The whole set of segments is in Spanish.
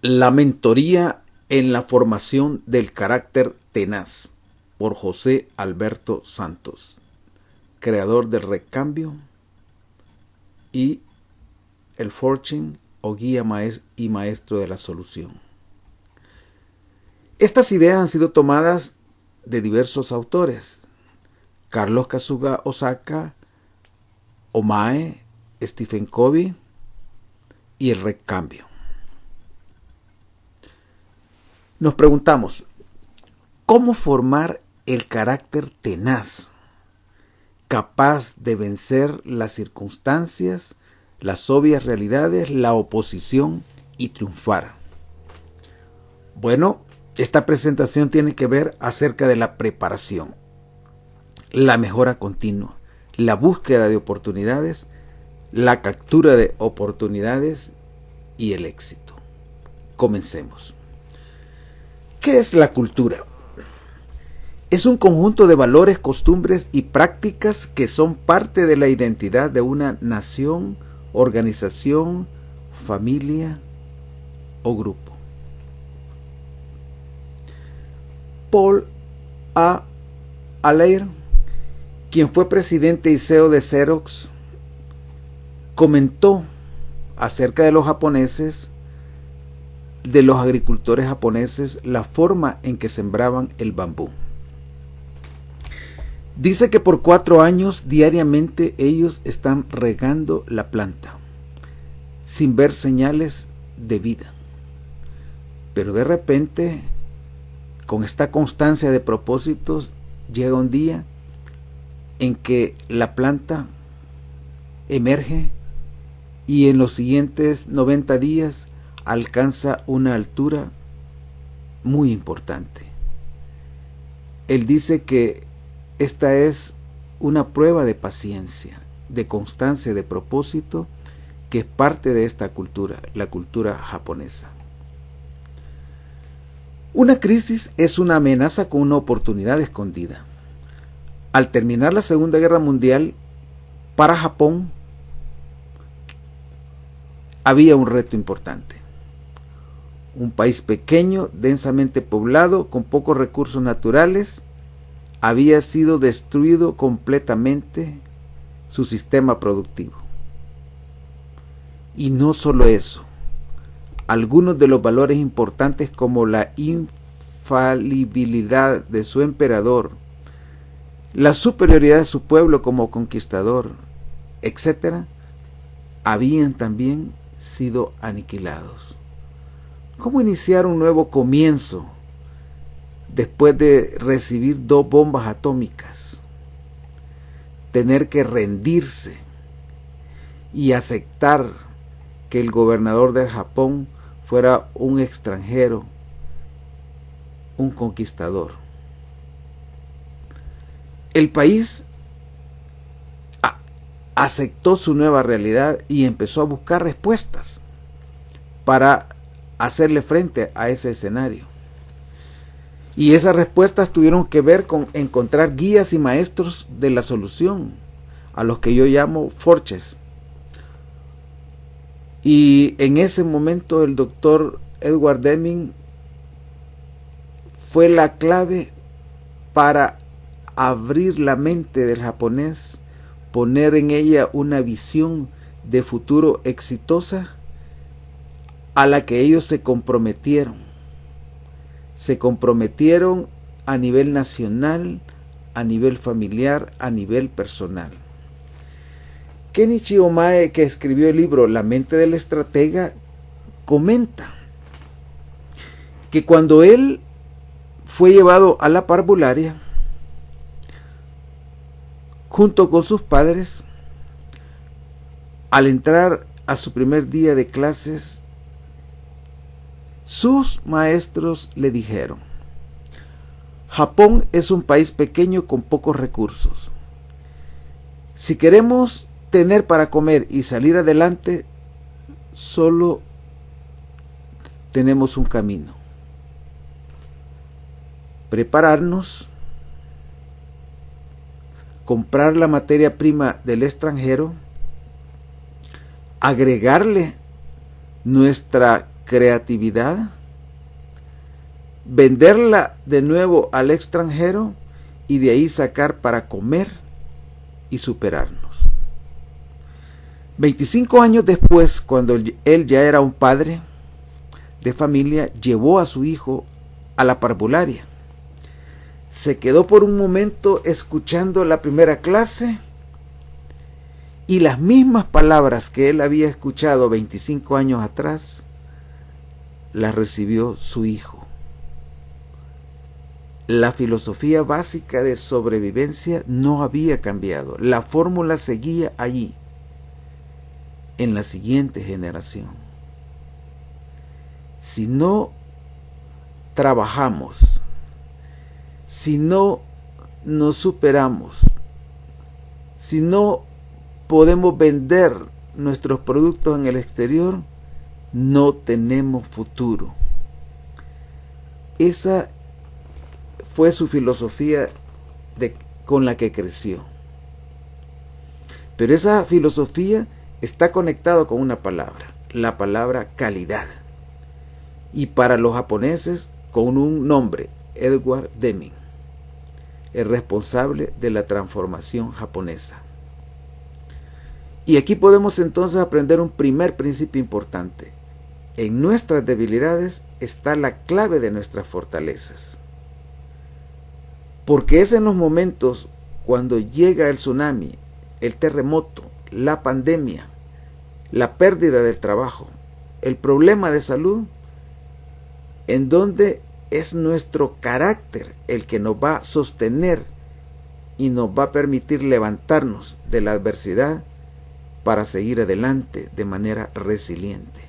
La mentoría en la formación del carácter tenaz, por José Alberto Santos, creador del recambio y el fortune o guía y maestro de la solución. Estas ideas han sido tomadas de diversos autores: Carlos Kasuga Osaka, Omae, Stephen Covey y el recambio. Nos preguntamos, ¿cómo formar el carácter tenaz, capaz de vencer las circunstancias, las obvias realidades, la oposición y triunfar? Bueno, esta presentación tiene que ver acerca de la preparación, la mejora continua, la búsqueda de oportunidades, la captura de oportunidades y el éxito. Comencemos. ¿Qué es la cultura? Es un conjunto de valores, costumbres y prácticas que son parte de la identidad de una nación, organización, familia o grupo. Paul A. Allier, quien fue presidente y CEO de Xerox, comentó acerca de los japoneses, de los agricultores japoneses, la forma en que sembraban el bambú. Dice que por 4 años diariamente ellos están regando la planta, sin ver señales de vida. Pero de repente, con esta constancia de propósitos, llega un día en que la planta emerge y en los siguientes 90 días alcanza una altura muy importante. Él dice que esta es una prueba de paciencia, de constancia, de propósito, que es parte de esta cultura, la cultura japonesa. Una crisis es una amenaza con una oportunidad escondida. Al terminar la Segunda Guerra Mundial, para Japón había un reto importante. Un país pequeño, densamente poblado, con pocos recursos naturales, había sido destruido completamente su sistema productivo. Y no solo eso, algunos de los valores importantes como la infalibilidad de su emperador, la superioridad de su pueblo como conquistador, etc., habían también sido aniquilados. ¿Cómo iniciar un nuevo comienzo después de recibir 2 bombas atómicas? Tener que rendirse y aceptar que el gobernador del Japón fuera un extranjero, un conquistador. El país aceptó su nueva realidad y empezó a buscar respuestas para hacerle frente a ese escenario. Y esas respuestas tuvieron que ver con encontrar guías y maestros de la solución, a los que yo llamo forches. Y en ese momento el doctor Edward Deming fue la clave para abrir la mente del japonés, poner en ella una visión de futuro exitosa a la que ellos se comprometieron. Se comprometieron a nivel nacional, a nivel familiar, a nivel personal. Kenichi Omae, que escribió el libro La mente del estratega, comenta que cuando él fue llevado a la parvularia, junto con sus padres, al entrar a su primer día de clases, sus maestros le dijeron: Japón es un país pequeño con pocos recursos. Si queremos tener para comer y salir adelante, solo tenemos un camino: prepararnos, comprar la materia prima del extranjero, agregarle nuestra creatividad, venderla de nuevo al extranjero y de ahí sacar para comer y superarnos. 25 años después, cuando él ya era un padre de familia, llevó a su hijo a la parvularia. Se quedó por un momento escuchando la primera clase y las mismas palabras que él había escuchado 25 años atrás, las recibió su hijo. La filosofía básica de sobrevivencia no había cambiado. La fórmula seguía allí, en la siguiente generación. Si no trabajamos, si no nos superamos, si no podemos vender nuestros productos en el exterior, no tenemos futuro. Esa fue su filosofía con la que creció. Pero esa filosofía está conectada con una palabra, la palabra calidad. Y para los japoneses, con un nombre, Edward Deming, el responsable de la transformación japonesa. Y aquí podemos entonces aprender un primer principio importante. En nuestras debilidades está la clave de nuestras fortalezas. Porque es en los momentos cuando llega el tsunami, el terremoto, la pandemia, la pérdida del trabajo, el problema de salud, en donde es nuestro carácter el que nos va a sostener y nos va a permitir levantarnos de la adversidad para seguir adelante de manera resiliente.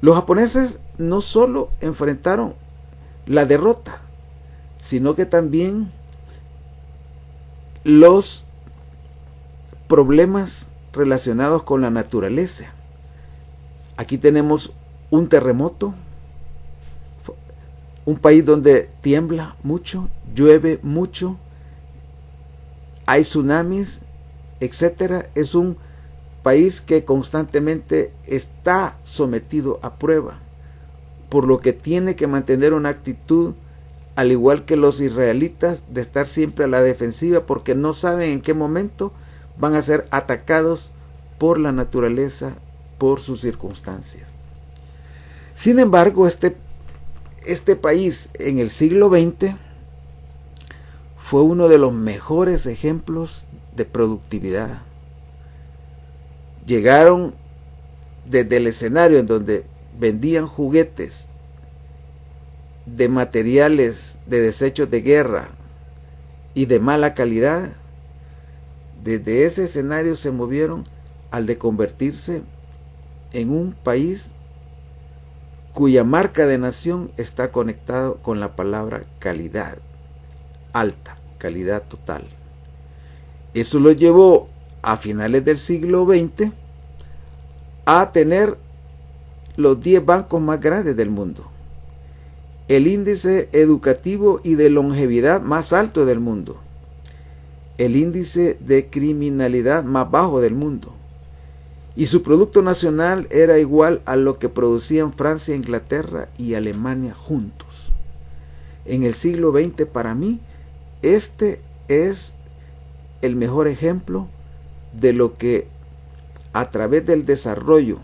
Los japoneses no solo enfrentaron la derrota, sino que también los problemas relacionados con la naturaleza. Aquí tenemos un terremoto, un país donde tiembla mucho, llueve mucho, hay tsunamis, etcétera. Es un país que constantemente está sometido a prueba, por lo que tiene que mantener una actitud, al igual que los israelitas, de estar siempre a la defensiva, porque no saben en qué momento van a ser atacados por la naturaleza, por sus circunstancias. Sin embargo, este país en el siglo XX fue uno de los mejores ejemplos de productividad. Llegaron desde el escenario en donde vendían juguetes de materiales de desechos de guerra y de mala calidad. Desde ese escenario se movieron al de convertirse en un país cuya marca de nación está conectado con la palabra calidad, alta, calidad total. Eso lo llevó a finales del siglo XX a tener los 10 bancos más grandes del mundo, el índice educativo y de longevidad más alto del mundo, el índice de criminalidad más bajo del mundo, y su producto nacional era igual a lo que producían Francia, Inglaterra y Alemania juntos. En el siglo XX, para mí, este es el mejor ejemplo de lo que a través del desarrollo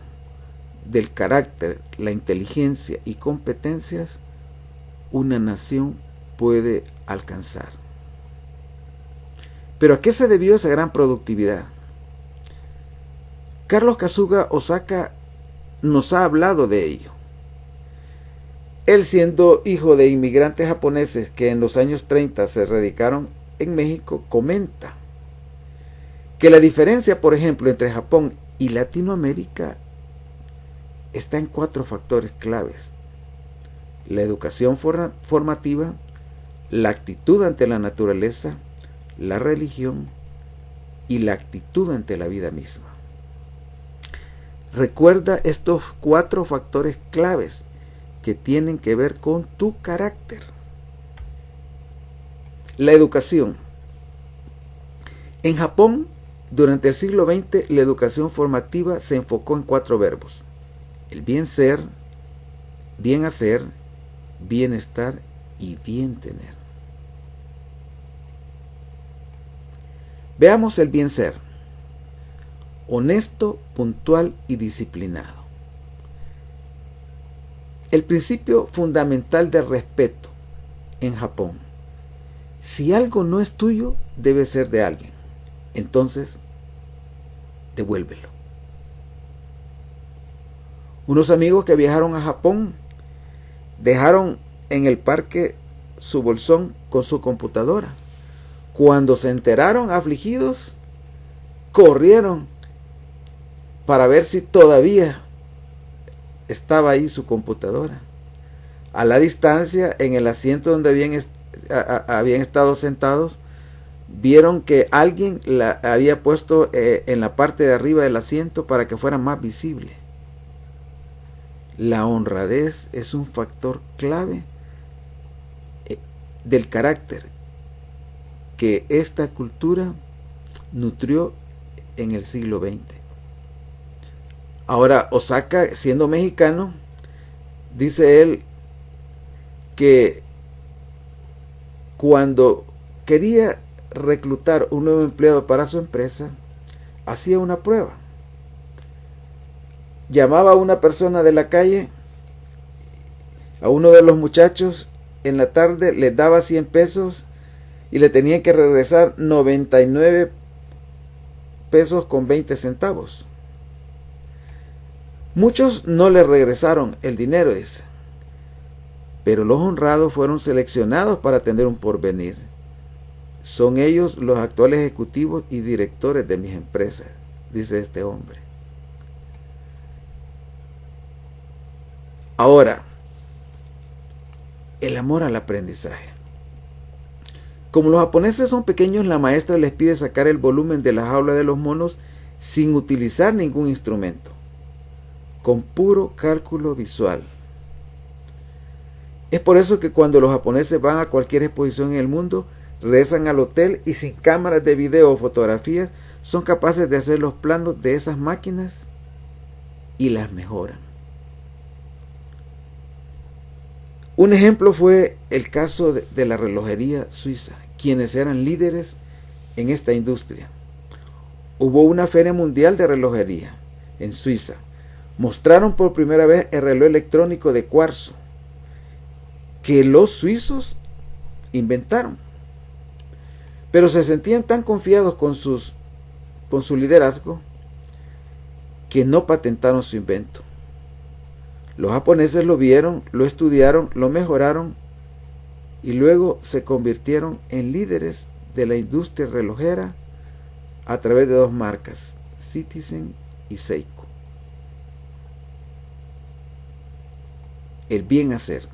del carácter, la inteligencia y competencias, una nación puede alcanzar. ¿Pero a qué se debió esa gran productividad? Carlos Kasuga Osaka nos ha hablado de ello. Él, siendo hijo de inmigrantes japoneses que en los años 30 se radicaron en México, comenta que la diferencia, por ejemplo, entre Japón y Latinoamérica está en 4 factores claves: la educación formativa, la actitud ante la naturaleza, la religión y la actitud ante la vida misma. Recuerda estos 4 factores claves que tienen que ver con tu carácter. La educación. En Japón, durante el siglo XX, la educación formativa se enfocó en 4 verbos: El bien ser, bien hacer, bienestar y bien tener. Veamos el bien ser. Honesto, puntual y disciplinado. El principio fundamental del respeto en Japón. Si algo no es tuyo, debe ser de alguien. Entonces, devuélvelo. Unos amigos que viajaron a Japón dejaron en el parque su bolsón con su computadora. Cuando se enteraron, afligidos, corrieron para ver si todavía estaba ahí su computadora. A la distancia, en el asiento donde habían estado sentados, vieron que alguien la había puesto en la parte de arriba del asiento para que fuera más visible. La honradez es un factor clave del carácter que esta cultura nutrió en el siglo XX. Ahora, Osaka, siendo mexicano, dice él que cuando quería reclutar un nuevo empleado para su empresa, hacía una prueba. Llamaba a una persona de la calle, a uno de los muchachos, en la tarde les daba 100 pesos y le tenían que regresar 99 pesos con 20 centavos. Muchos no le regresaron el dinero, dice, pero los honrados fueron seleccionados para tener un porvenir. Son ellos los actuales ejecutivos y directores de mis empresas, dice este hombre. Ahora, el amor al aprendizaje. Como los japoneses son pequeños, la maestra les pide sacar el volumen de la jaula de los monos sin utilizar ningún instrumento, con puro cálculo visual. Es por eso que cuando los japoneses van a cualquier exposición en el mundo, regresan al hotel y sin cámaras de video o fotografías son capaces de hacer los planos de esas máquinas y las mejoran. Un ejemplo fue el caso de la relojería suiza, quienes eran líderes en esta industria. Hubo una feria mundial de relojería en Suiza. Mostraron por primera vez el reloj electrónico de cuarzo que los suizos inventaron. Pero se sentían tan confiados con su liderazgo que no patentaron su invento. Los japoneses lo vieron, lo estudiaron, lo mejoraron y luego se convirtieron en líderes de la industria relojera a través de dos marcas, Citizen y Seiko. El bien hacer.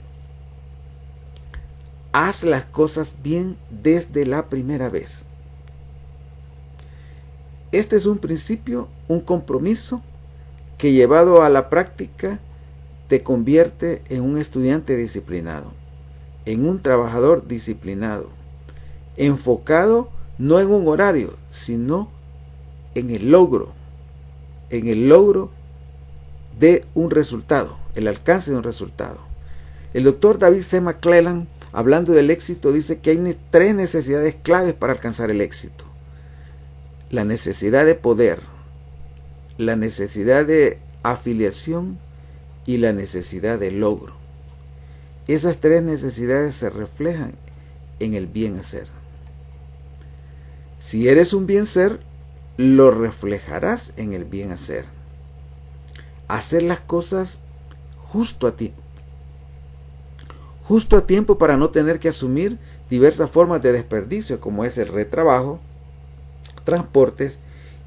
Haz las cosas bien desde la primera vez. Este es un principio, un compromiso que llevado a la práctica te convierte en un estudiante disciplinado, en un trabajador disciplinado, enfocado no en un horario, sino en el logro de un resultado, el alcance de un resultado. El doctor David C. McClellan, hablando del éxito, dice que hay tres necesidades claves para alcanzar el éxito: la necesidad de poder, la necesidad de afiliación y la necesidad de logro. Esas tres necesidades se reflejan en el bien hacer. Si eres un bien ser, lo reflejarás en el bien hacer. Hacer las cosas justo a tiempo para no tener que asumir diversas formas de desperdicio, como es el retrabajo, transportes,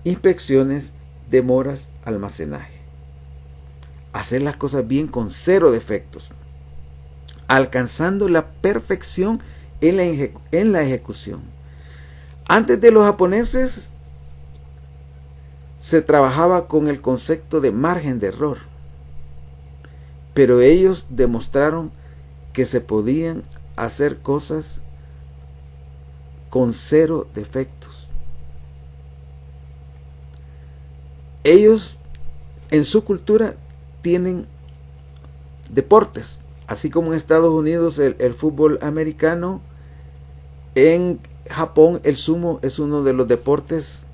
inspecciones, demoras, almacenaje. Hacer las cosas bien con 0 defectos, alcanzando la perfección en la ejecución. Antes de los japoneses se trabajaba con el concepto de margen de error, pero ellos demostraron que se podían hacer cosas con 0 defectos. Ellos, en su cultura, tienen deportes, así como en Estados Unidos el fútbol americano. En Japón el sumo es uno de los deportes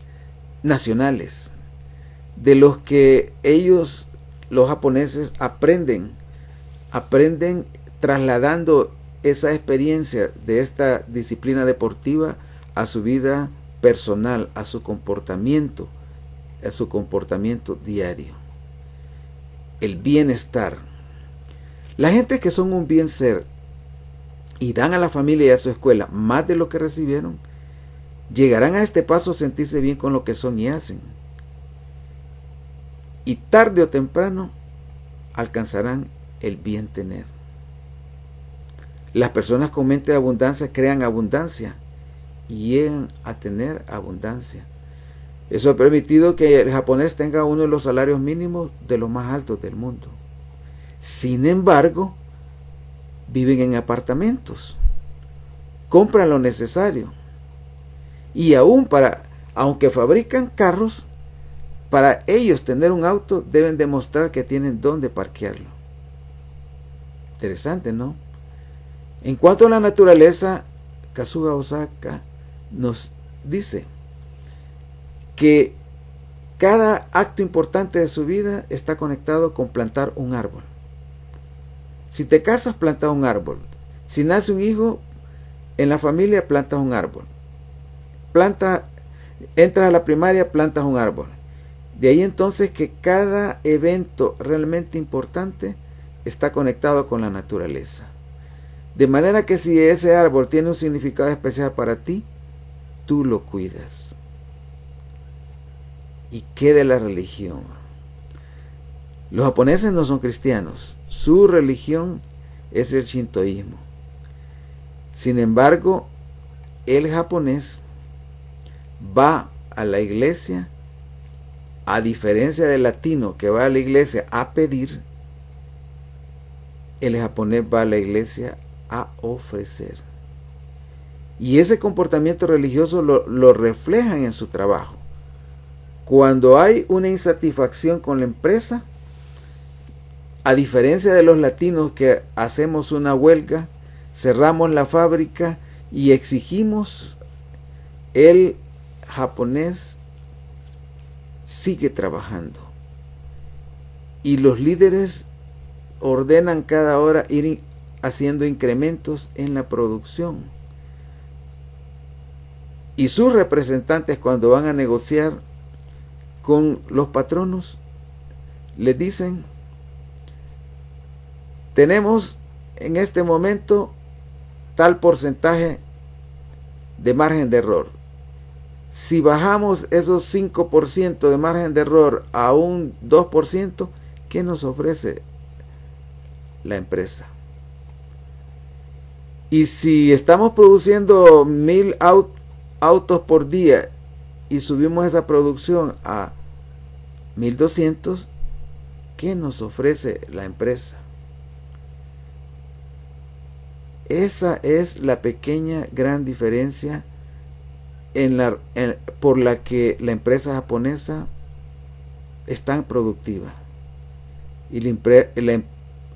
nacionales, de los que ellos, los japoneses, aprenden trasladando esa experiencia de esta disciplina deportiva a su vida personal, a su comportamiento diario. El bienestar. La gente que son un bien ser y dan a la familia y a su escuela más de lo que recibieron, llegarán a este paso a sentirse bien con lo que son y hacen. Y tarde o temprano alcanzarán el bien tener. Las personas con mente de abundancia crean abundancia y llegan a tener abundancia. Eso ha permitido que el japonés tenga uno de los salarios mínimos de los más altos del mundo. Sin embargo, viven en apartamentos, compran lo necesario y aunque fabrican carros, para ellos tener un auto deben demostrar que tienen dónde parquearlo. Interesante, ¿no? En cuanto a la naturaleza, Kazuga Osaka nos dice que cada acto importante de su vida está conectado con plantar un árbol. Si te casas, plantas un árbol. Si nace un hijo en la familia, plantas un árbol. Entras a la primaria, plantas un árbol. De ahí entonces que cada evento realmente importante está conectado con la naturaleza. De manera que si ese árbol tiene un significado especial para ti, tú lo cuidas. ¿Y qué de la religión? Los japoneses no son cristianos. Su religión es el shintoísmo. Sin embargo, el japonés va a la iglesia, a diferencia del latino que va a la iglesia a pedir, el japonés va a la iglesia a ofrecer. Y ese comportamiento religioso lo reflejan en su trabajo. Cuando hay una insatisfacción con la empresa, a diferencia de los latinos que hacemos una huelga, cerramos la fábrica y exigimos, el japonés sigue trabajando. Y los líderes ordenan cada hora ir haciendo incrementos en la producción. Y sus representantes, cuando van a negociar con los patronos, les dicen: tenemos en este momento tal porcentaje de margen de error. Si bajamos esos 5% de margen de error a un 2%, ¿qué nos ofrece la empresa? Y si estamos produciendo 1000 autos por día y subimos esa producción a 1200, ¿qué nos ofrece la empresa? Esa es la pequeña gran diferencia por la que la empresa japonesa es tan productiva y la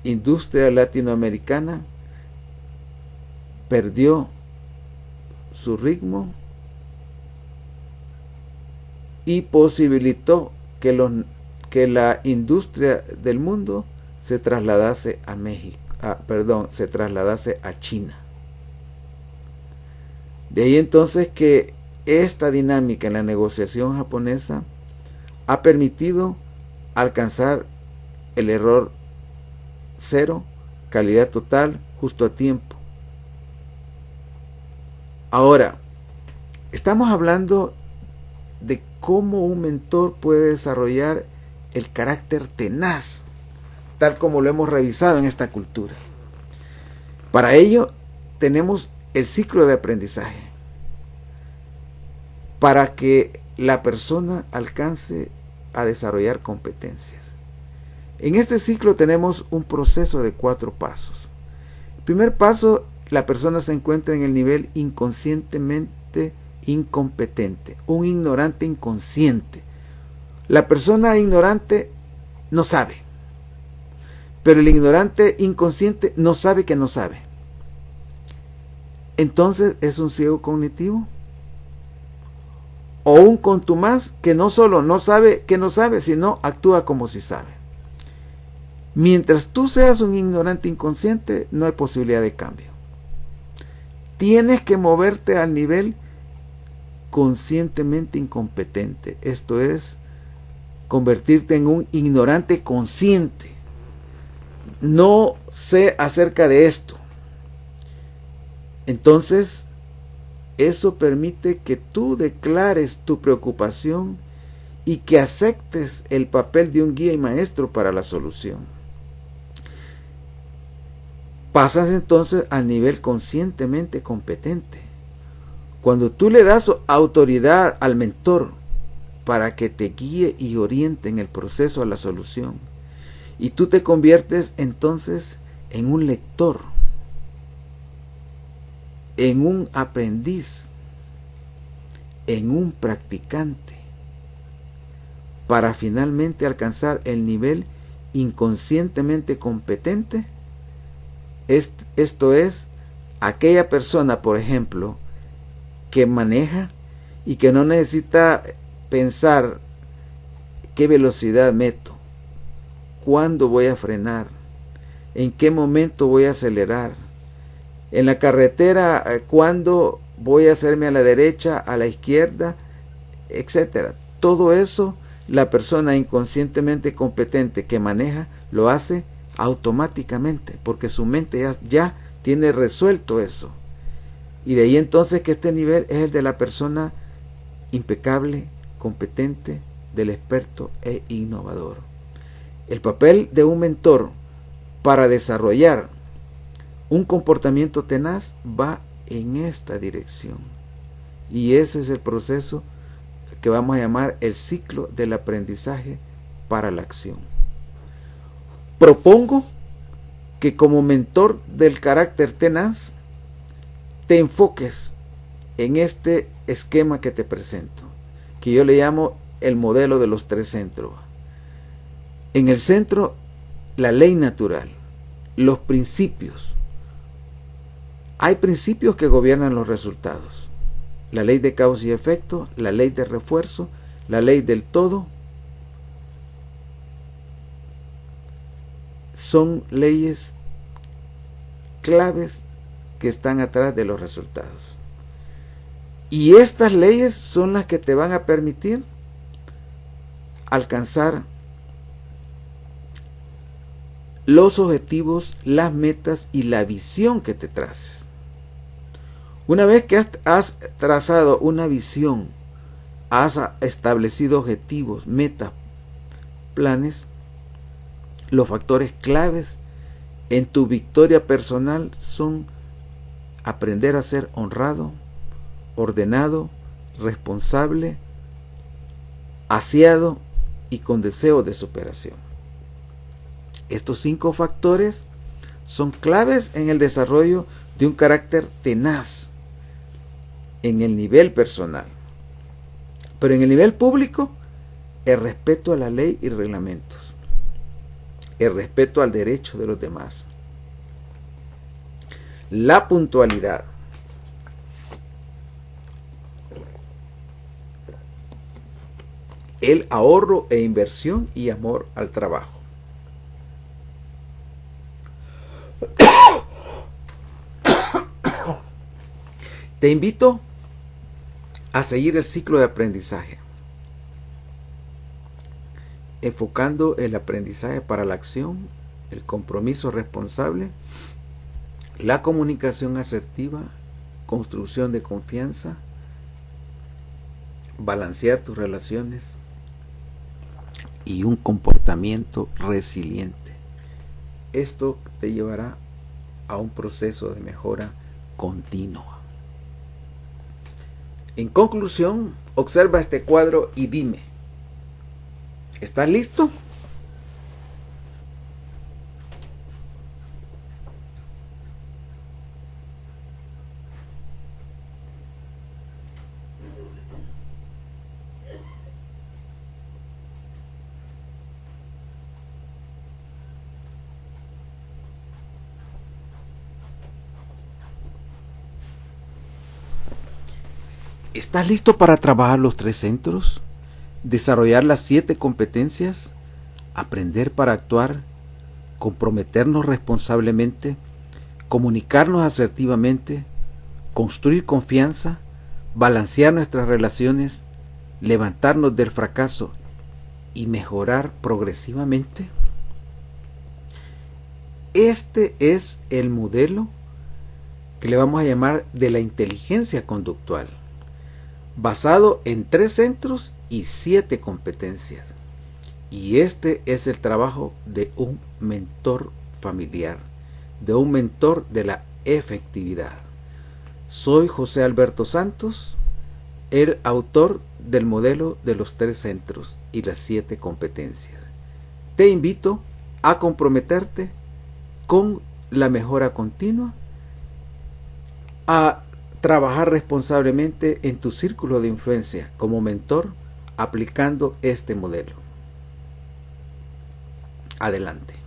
industria latinoamericana perdió su ritmo y posibilitó que la industria del mundo se trasladase a se trasladase a China. De ahí entonces que esta dinámica en la negociación japonesa ha permitido alcanzar el error cero, calidad total, justo a tiempo. Ahora, estamos hablando de cómo un mentor puede desarrollar el carácter tenaz, tal como lo hemos revisado en esta cultura. Para ello tenemos el ciclo de aprendizaje, para que la persona alcance a desarrollar competencias. En este ciclo tenemos un proceso de 4 pasos. El primer paso, la persona se encuentra en el nivel inconscientemente incompetente, un ignorante inconsciente. La persona ignorante no sabe. Pero el ignorante inconsciente no sabe que no sabe. Entonces es un ciego cognitivo. O un contumaz que no solo no sabe que no sabe, sino actúa como si sabe. Mientras tú seas un ignorante inconsciente, no hay posibilidad de cambio. Tienes que moverte al nivel conscientemente incompetente. Esto es, convertirte en un ignorante consciente. No sé acerca de esto. Entonces, eso permite que tú declares tu preocupación y que aceptes el papel de un guía y maestro para la solución. Pasas entonces al nivel conscientemente competente. Cuando tú le das autoridad al mentor para que te guíe y oriente en el proceso a la solución, y tú te conviertes entonces en un lector, en un aprendiz, en un practicante, para finalmente alcanzar el nivel inconscientemente competente. Esto es, aquella persona, por ejemplo, que maneja y que no necesita pensar qué velocidad meto, cuándo voy a frenar, en qué momento voy a acelerar, en la carretera cuándo voy a hacerme a la derecha, a la izquierda, etcétera. Todo eso la persona inconscientemente competente que maneja lo hace automáticamente, porque su mente ya tiene resuelto eso. Y de ahí entonces que este nivel es el de la persona impecable, competente, del experto e innovador. El papel de un mentor para desarrollar un comportamiento tenaz va en esta dirección. Y ese es el proceso que vamos a llamar el ciclo del aprendizaje para la acción. Propongo que como mentor del carácter tenaz te enfoques en este esquema que te presento, que yo le llamo el modelo de los 3 centros. En el centro, la ley natural, los principios. Hay principios que gobiernan los resultados. La ley de causa y efecto, la ley de refuerzo, la ley del todo. Son leyes claves que están atrás de los resultados. Y estas leyes son las que te van a permitir alcanzar los objetivos, las metas y la visión que te traces. Una vez que has trazado una visión, has establecido objetivos, metas, planes, los factores claves en tu victoria personal son aprender a ser honrado, ordenado, responsable, aseado y con deseo de superación. Estos 5 factores son claves en el desarrollo de un carácter tenaz en el nivel personal. Pero en el nivel público, el respeto a la ley y reglamentos, el respeto al derecho de los demás, la puntualidad, el ahorro e inversión y amor al trabajo. Te invito a seguir el ciclo de aprendizaje, enfocando el aprendizaje para la acción, el compromiso responsable, la comunicación asertiva, construcción de confianza, balancear tus relaciones y un comportamiento resiliente. Esto te llevará a un proceso de mejora continua. En conclusión, observa este cuadro y dime, ¿estás listo? ¿Estás listo para trabajar los 3 centros? Desarrollar las 7 competencias, aprender para actuar, comprometernos responsablemente, comunicarnos asertivamente, construir confianza, balancear nuestras relaciones, levantarnos del fracaso y mejorar progresivamente. Este es el modelo que le vamos a llamar de la inteligencia conductual, basado en 3 centros y 7 competencias. Y este es el trabajo de un mentor familiar, de un mentor de la efectividad. Soy José Alberto Santos, el autor del modelo de los 3 centros y las 7 competencias. Te invito a comprometerte con la mejora continua, a trabajar responsablemente en tu círculo de influencia como mentor aplicando este modelo. Adelante.